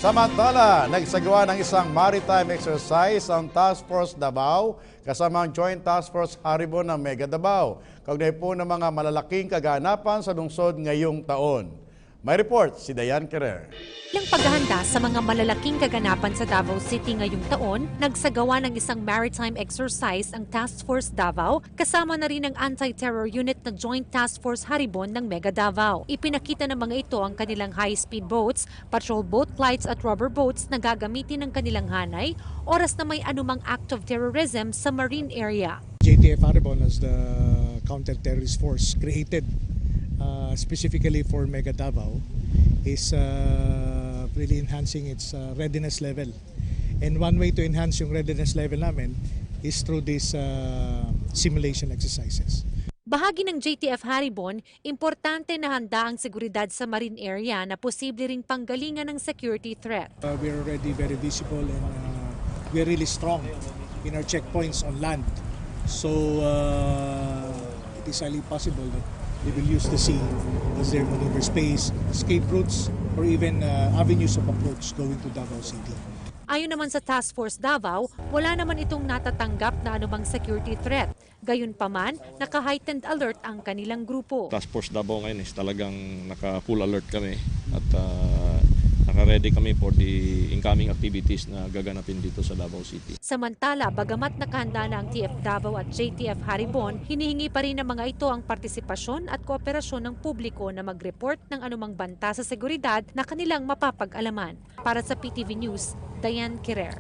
Samantala, nagsagawa ng isang maritime exercise ang Task Force Davao kasama ang Joint Task Force Haribon ng Mega Davao. Kaugnay po ng mga malalaking kaganapan sa lungsod ngayong taon. May report si Dayan Querer. Ilang paghahanda sa mga malalaking kaganapan sa Davao City ngayong taon, nagsagawa ng isang maritime exercise ang Task Force Davao kasama na rin ang Anti-Terror Unit na Joint Task Force Haribon ng Mega Davao. Ipinakita ng mga ito ang kanilang high-speed boats, patrol boat flights at rubber boats na gagamitin ng kanilang hanay oras na may anumang act of terrorism sa marine area. JTF Haribon as the counter-terrorist force created specifically for Mega Davao is really enhancing its readiness level. And one way to enhance yung readiness level namin is through these simulation exercises. Bahagi ng JTF Haribon, importante na handa ang seguridad sa marine area na posible ring panggalingan ng security threat. We're already very visible and we're really strong in our checkpoints on land. So it is highly possible that they will use the sea as their maneuver space, escape routes, or even avenues of approach going to Davao City. Ayon naman sa Task Force Davao, wala naman itong natatanggap na anumang security threat. Gayunpaman, naka-heightened alert ang kanilang grupo. Task Force Davao ngayon is talagang naka-full alert kami at naka-ready kami for the incoming activities na gaganapin dito sa Davao City. Samantala, bagamat nakahanda na ang TF Davao at JTF Haribon, hinihingi pa rin ng mga ito ang partisipasyon at kooperasyon ng publiko na mag-report ng anumang banta sa seguridad na kanilang mapapag-alaman. Para sa PTV News, Dayan Querer.